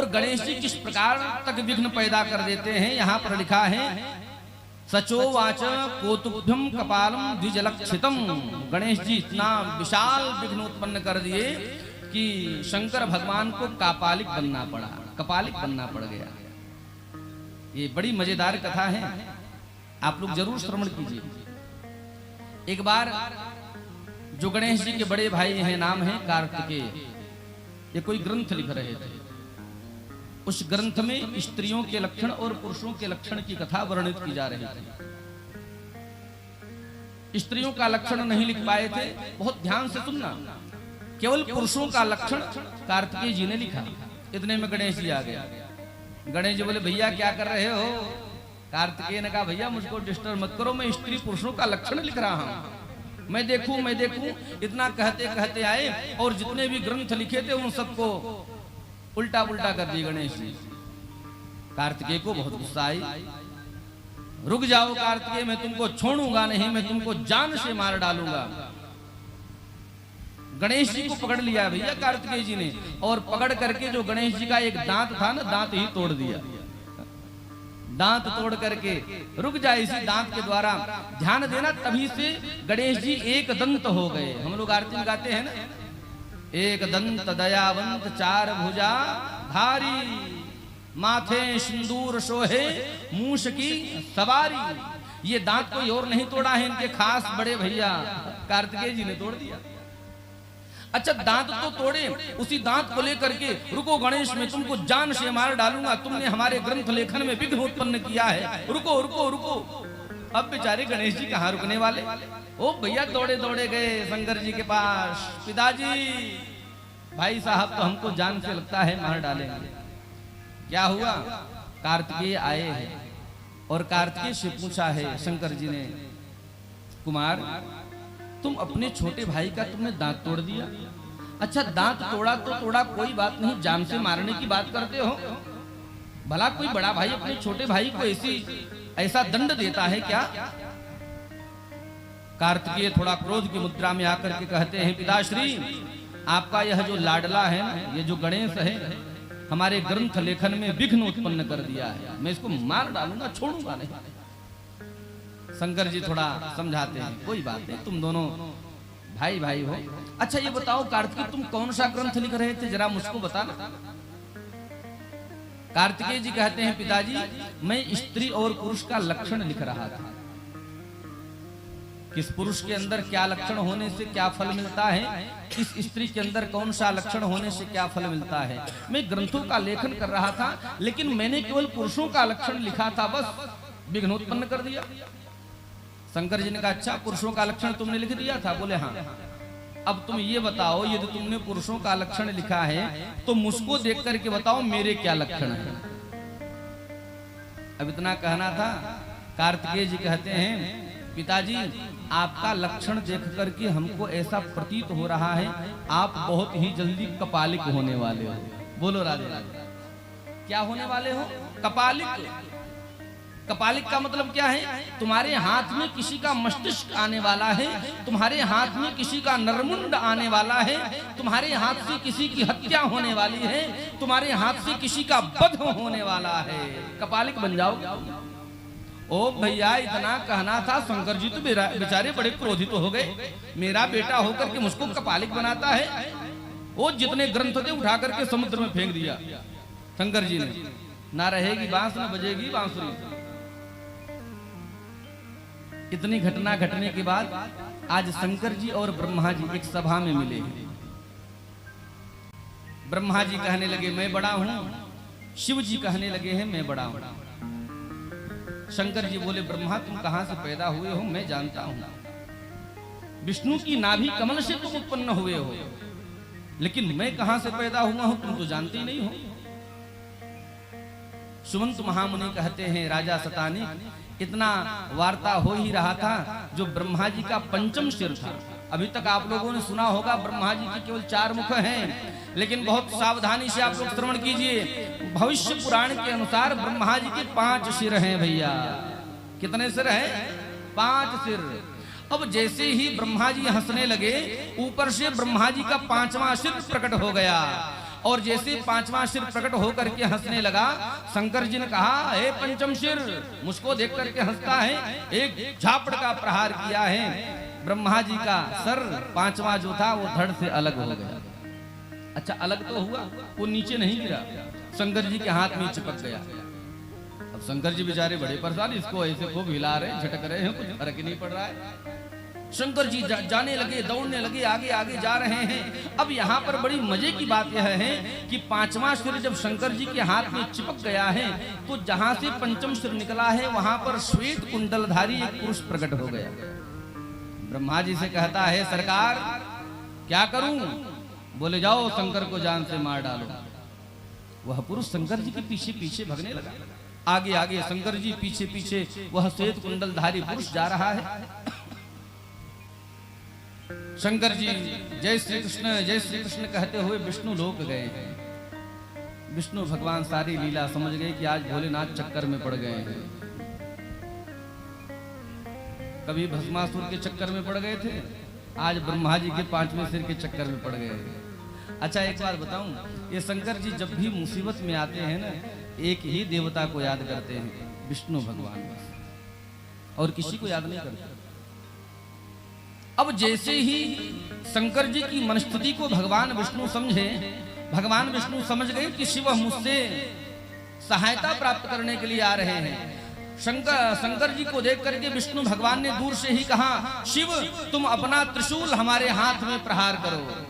और गणेश जी किस प्रकार तक विघ्न पैदा कर देते हैं। यहाँ पर लिखा है सचोवाच कोतुभ्यम कपालम द्विजलक्षितम। गणेश जी इतना विशाल विघ्न उत्पन्न कर दिए कि शंकर भगवान को कापालिक बनना पड़ा, कपालिक बनना पड़ गया। ये बड़ी मजेदार कथा है, आप लोग जरूर श्रवण कीजिए। एक बार जो गणेश जी के बड़े भाई हैं, नाम है कार्तिकेय, ये कोई ग्रंथ लिख रहे थे। उस ग्रंथ में स्त्रियों के लक्षण और पुरुषों के लक्षण की कथा वर्णित की जा रही थी। स्त्रियों का लक्षण नहीं लिख पाए थे, बहुत ध्यान से सुनना। केवल पुरुषों का लक्षण कार्तिकेय जी ने लिखा। इतने में गणेश जी आ गया। गणेश जी बोले भैया क्या कर रहे हो? कार्तिकेय ने कहा भैया मुझको डिस्टर्ब मत करो, मैं स्त्री पुरुषों का लक्षण लिख रहा हूं, मैं देखूं। इतना कहते कहते आए और जितने भी ग्रंथ लिखे थे उन सबको उल्टा पुल्टा कर दी गणेश जी। कार्तिकेय को बहुत गुस्सा आई। रुक जाओ कार्तिकेय, मैं तुमको छोड़ूंगा नहीं, मैं तुमको जान से मार डालूंगा। गणेश जी को पकड़ लिया भैया कार्तिकेय जी ने, और पकड़ करके जो गणेश जी का एक दांत था ना, दांत ही तोड़ दिया। दांत तोड़ करके रुक जाए, इसी दांत के द्वारा ध्यान देना, तभी से गणेश जी एक दंत हो गए। हम लोग आरती में गाते हैं ना, एक दंत दयावंत चार भुजा धारी, माथे सिंदूर शोहे मूष की सवारी। ये दांत कोई और नहीं तोड़ा है, इनके खास बड़े भैया कार्तिकेय जी ने तोड़ दिया। अच्छा दांत तो तोड़े, उसी दांत को लेकर के रुको गणेश, मैं तुमको जान से मार डालूंगा, तुमने हमारे ग्रंथ लेखन में विघ्न उत्पन्न किया है, रुको रुको रुको। अब बेचारे गणेश जी कहाँ रुकने वाले। ओ भैया दौड़े दौड़े गए शंकर जी के पास। पिताजी भाई साहब तो हमको जान से लगता है मार डालेंगे। क्या हुआ? कार्तिकेय आए हैं और कार्तिकेय से पूछा है शंकर जी ने, कुमार तुम अपने छोटे भाई का तुमने दांत तोड़ दिया। अच्छा दांत तोड़ा तो तोड़ा, कोई बात नहीं, जान से मारने की बात करते हो? भला कोई बड़ा भाई अपने छोटे भाई को ऐसा दंड देता है क्या? कार्तिकेय थोड़ा क्रोध की मुद्रा में आकर के कहते हैं, पिताश्री आपका यह जो लाडला है ना, ये जो गणेश है, हमारे ग्रंथ लेखन में विघ्न उत्पन्न कर दिया है, मैं इसको मार डालूंगा, छोड़ूंगा नहीं। शंकर जी थोड़ा समझाते हैं, कोई बात नहीं, तुम दोनों भाई भाई हो। अच्छा ये बताओ कार्तिकेय तुम कौन सा ग्रंथ लिख रहे थे, जरा मुझको बताना। कार्तिकेय जी कहते हैं, पिताजी मैं स्त्री और पुरुष का लक्षण लिख रहा था। किस पुरुष के अंदर क्या लक्षण होने से क्या फल मिलता है, किस स्त्री के अंदर कौन सा लक्षण होने से क्या फल मिलता है, मैं ग्रंथों का लेखन कर रहा था, लेकिन मैंने केवल पुरुषों का लक्षण लिखा था, बस विघ्न उत्पन्न कर दिया। शंकर जी ने कहा अच्छा पुरुषों का लक्षण तुमने लिख दिया था? बोले हाँ। अब तुम ये बताओ, यदि तुमने पुरुषों का लक्षण लिखा है तो मुझको देख करके बताओ मेरे क्या लक्षण है। अब इतना कहना था। कार्तिकेय जी कहते हैं, पिताजी आपका लक्षण देख करके हमको ऐसा प्रतीत हो रहा है आप बहुत ही जल्दी कपालिक होने वाले हो। बोलो राधे राधे। क्या होने वाले हो? कपालिक। कपालिक का मतलब क्या है? तुम्हारे हाथ में किसी का मस्तिष्क आने वाला है, तुम्हारे हाथ में किसी का नरमुंड आने वाला है, तुम्हारे हाथ से किसी की हत्या होने वाली है, तुम्हारे हाथ से किसी का वध होने वाला है, कपालिक बन जाओ। ओ भैया इतना कहना था। शंकर जी तो बेचारे बड़े क्रोधित हो गए, मेरा बेटा होकर के मुझको कपालिक बनाता है। वो जितने ग्रंथ थे उठा करके समुद्र में फेंक दिया शंकर जी ने। ना रहेगी बांस न बजेगी बांसुरी। इतनी घटना घटने के बाद आज शंकर जी और ब्रह्मा जी एक सभा में मिले। ब्रह्मा जी कहने लगे मैं बड़ा हूं, शिव जी कहने लगे हैं मैं बड़ा हूं। शंकर जी बोले ब्रह्मा तुम कहां से पैदा हुए हो मैं जानता हूं। विष्णु की नाभि कमल से तुम उत्पन्न हुए हो, लेकिन मैं कहां से पैदा हुआ हूं तुम तो जानते ही नहीं हो। सुमंत महामुनि कहते हैं राजा सतानी इतना वार्ता हो ही रहा था, जो ब्रह्मा जी का पंचम सिर था। अभी तक आप लोगों ने सुना होगा ब्रह्मा जी के केवल 4 मुख हैं, लेकिन बहुत सावधानी से आप लोग श्रवण कीजिए। भविष्य पुराण के अनुसार ब्रह्मा जी के 5 सिर हैं भैया। कितने सिर हैं? 5 सिर। अब जैसे ही ब्रह्मा जी हंसने लगे, ऊपर से ब्रह्मा जी का 5वां सिर प्रकट हो गया और जैसे पांचवा सिर प्रकट होकर के हंसने लगा, शंकर जी ने कहा, हे पंचम सिर, मुझको देख करके हंसता है। एक झापड़ का प्रहार किया है, ब्रह्मा जी का सर पांचवा जो था वो धड़ से अलग हो गया। अच्छा, अलग तो हुआ, वो नीचे नहीं गिरा, शंकर जी के हाथ में चिपक गया। अब शंकर जी बेचारे बड़े परेशान, इसको ऐसे खूब हिला रहे, झटक रहे हैं, कुछ फर्क ही नहीं पड़ रहा है। शंकर जी जाने लगे, दौड़ने लगे, आगे आगे जा रहे हैं। अब यहाँ पर बड़ी मजे की बात यह है कि पांचवा सिर जब शंकर जी के हाथ में चिपक गया है, तो जहां से पंचम सिर निकला है वहां पर श्वेत कुंडलधारी एक पुरुष प्रकट हो गया। ब्रह्मा जी से कहता है, सरकार क्या करूं? बोले, जाओ शंकर को जान से मार डालो। वह पुरुष शंकर जी के पीछे पीछे भगने लगा, आगे आगे शंकर जी पीछे पीछे वह श्वेत कुंडलधारी पुरुष जा रहा है। शंकर जी जय श्री कृष्ण कहते हुए विष्णु लोक गए हैं। विष्णु भगवान सारी लीला समझ गए कि आज भोलेनाथ चक्कर में पड़ गए हैं। कभी भस्मासुर के चक्कर में पड़ गए थे, आज ब्रह्मा जी के पांचवें सिर के चक्कर में पड़ गए हैं। अच्छा, एक बात बताऊं, ये शंकर जी जब भी मुसीबत में आते हैं ना, एक ही देवता को याद करते हैं, विष्णु भगवान, और किसी को याद नहीं करते। अब जैसे ही शंकर जी की मनस्थिति को भगवान विष्णु समझे, भगवान विष्णु समझ गए कि शिव मुझसे सहायता प्राप्त करने के लिए आ रहे हैं। शंकर जी को देख करके विष्णु भगवान ने दूर से ही कहा, शिव तुम अपना त्रिशूल हमारे हाथ में प्रहार करो।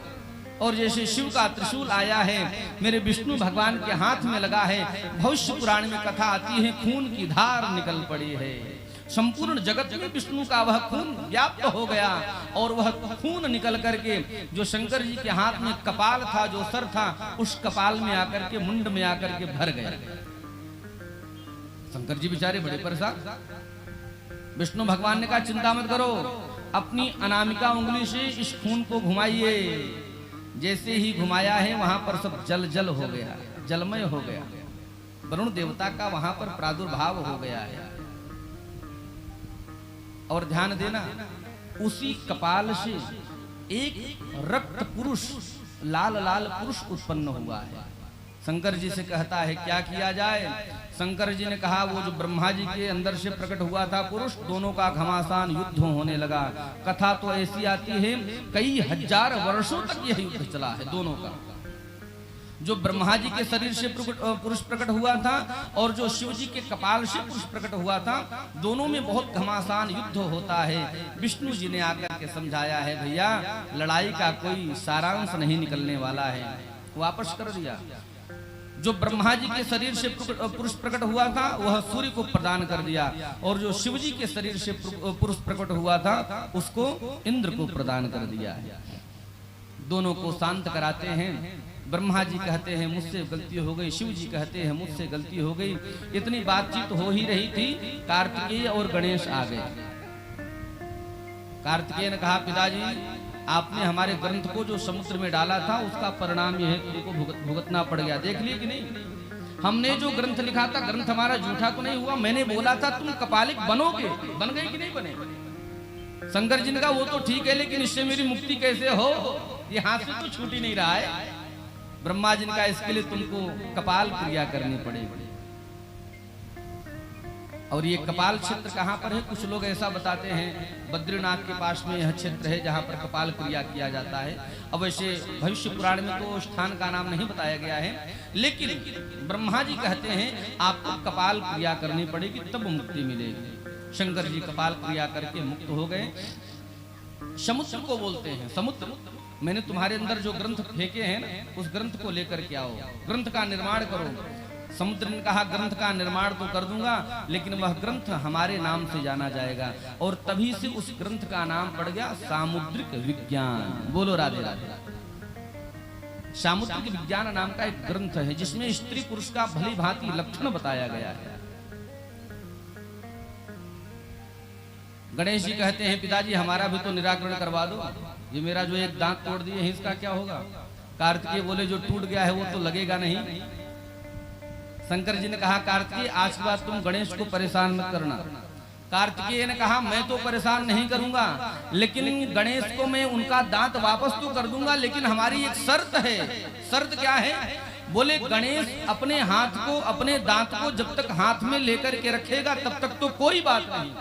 और जैसे शिव का त्रिशूल आया है, मेरे विष्णु भगवान के हाथ में लगा है, भविष्य पुराण में कथा आती है, खून की धार निकल पड़ी है। संपूर्ण जगत में विष्णु का वह खून व्याप्त हो गया, और वह खून निकल करके जो शंकर जी के हाथ में कपाल था, जो सर था, उस कपाल में आकर के, मुंड में आकर के भर गया। शंकर जी बेचारे बड़े परेशान। विष्णु भगवान ने कहा, चिंता मत करो, अपनी अनामिका उंगली से इस खून को घुमाइए। जैसे ही घुमाया है, वहां पर सब जल जल हो गया, जलमय हो गया। वरुण देवता का वहां पर प्रादुर्भाव हो गया है। और ध्यान देना, उसी कपाल से एक रक्त पुरुष, लाल लाल पुरुष उत्पन्न हुआ है। शंकर जी से कहता है, क्या किया जाए? शंकर जी ने कहा, वो जो ब्रह्मा जी के अंदर से प्रकट हुआ था पुरुष, दोनों का घमासान युद्ध होने लगा। कथा तो ऐसी आती है, कई हजार वर्षों तक यह युद्ध चला है दोनों का। जो ब्रह्मा जी के शरीर से पुरुष प्रकट हुआ था, और जो शिव जी के कपाल से पुरुष प्रकट हुआ था, दोनों में बहुत घमासान युद्ध होता है। विष्णु जी ने आकर के समझाया है, भैया लड़ाई का कोई सारांश नहीं निकलने वाला है, वापस कर दिया। जो ब्रह्मा जी के शरीर से पुरुष प्रकट हुआ था, वह सूर्य को प्रदान कर दिया, और जो शिव जी के शरीर से पुरुष प्रकट हुआ था, उसको इंद्र को प्रदान कर दिया है। दोनों को शांत कराते हैं। ब्रह्मा जी कहते हैं, मुझसे गलती हो गई। शिव जी कहते हैं, मुझसे गलती हो गई। इतनी बातचीत हो ही रही थी, कार्तिकेय और गणेश आ गए। कार्तिकेय ने कहा, पिताजी आपने हमारे ग्रंथ को जो समुद्र में डाला था, उसका परिणाम यह है, तुमको भुगतना पड़ गया। देख लिए कि नहीं? हमने जो ग्रंथ लिखा था, ग्रंथ हमारा झूठा तो नहीं हुआ। मैंने बोला था तुम कपालिक बनोगे, बन गए कि नहीं बने? शंकर जी ने कहा, वो तो ठीक है, लेकिन इससे मेरी मुक्ति कैसे हो? ये हाथ से तो छूट ही नहीं रहा है। ब्रह्मा जी ने कहा, इसके लिए तुमको कपाल क्रिया करनी पड़ेगी। और ये कपाल क्षेत्र कहाँ पर है? कुछ लोग ऐसा बताते हैं, बद्रीनाथ के पास में यह क्षेत्र है जहाँ पर कपाल क्रिया किया जाता है। अब वैसे भविष्य पुराण में तो स्थान का नाम नहीं बताया गया है, लेकिन ब्रह्मा जी कहते हैं आपको कपाल क्रिया करनी पड़ेगी, तब मुक्ति मिलेगी। शंकर जी कपाल क्रिया करके मुक्त हो गए। समुद्र को बोलते हैं, समुद्र, मैंने तुम्हारे अंदर जो ग्रंथ फेंके हैं ना, उस ग्रंथ को लेकर के आओ, ग्रंथ का निर्माण करो। समुद्र ने कहा, ग्रंथ का निर्माण तो कर दूंगा, लेकिन वह ग्रंथ हमारे नाम से जाना जाएगा। और तभी से उस ग्रंथ का नाम पड़ गया सामुद्रिक विज्ञान। बोलो राधे राधे। सामुद्रिक विज्ञान नाम का एक ग्रंथ है, जिसमें स्त्री पुरुष का भली भांति लक्षण बताया गया है। गणेश जी कहते हैं, पिताजी हमारा भी तो निराकरण करवा दो, ये मेरा जो एक दांत तोड़ दिए हैं, इसका क्या होगा? कार्तिकेय बोले, जो टूट गया है वो तो लगेगा नहीं। शंकर जी ने कहा, कार्तिकेय आज के बाद तुम गणेश को परेशान मत करना, कार्तिकेय ने कहा मैं तो परेशान नहीं करूंगा, लेकिन गणेश को मैं उनका दांत वापस तो कर दूंगा, लेकिन हमारी एक शर्त है। शर्त क्या है? बोले गणेश अपने हाथ को, अपने दांत को जब तक हाथ में लेकर के रखेगा तब तक तो कोई बात नहीं,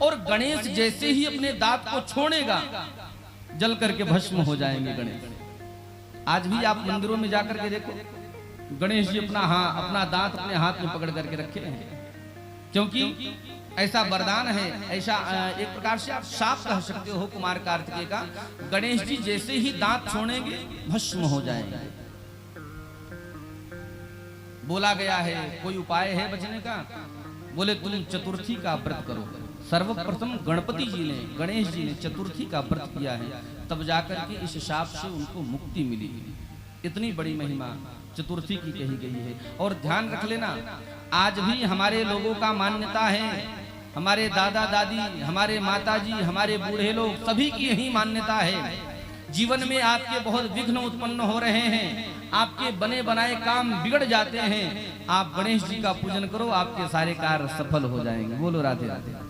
और गणेश जैसे ही अपने दांत को छोड़ेगा जल करके भस्म हो जाएंगे गणेश। आज भी आप मंदिरों में जाकर के देखो, गणेश जी अपना दांत अपने हाथ में पकड़ करके रखे हैं, क्योंकि ऐसा वरदान है, ऐसा एक प्रकार से आप शाप कह सकते हो कुमार कार्तिकेय का। गणेश जी जैसे ही दांत छोड़ेंगे भस्म हो जाएंगे। बोला गया है कोई उपाय है बचने का? बोले तुम चतुर्थी का व्रत करो। सर्वप्रथम गणपति जी ने, गणेश जी ने चतुर्थी का व्रत किया है, तब जाकर के इस शाप से उनको मुक्ति मिली। इतनी बड़ी महिमा चतुर्थी की कही गई है। और ध्यान रख लेना, आज भी हमारे लोगों का मान्यता है, हमारे दादा दादी, हमारे माता जी, हमारे बूढ़े लोग, सभी की यही मान्यता है। जीवन में आपके बहुत विघ्न उत्पन्न हो रहे हैं, आपके बने बनाए काम बिगड़ जाते हैं, आप गणेश जी का पूजन करो, आपके सारे कार्य सफल हो जाएंगे। बोलो राधे राधे।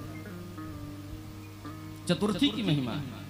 चतुर्थी की महिमा है।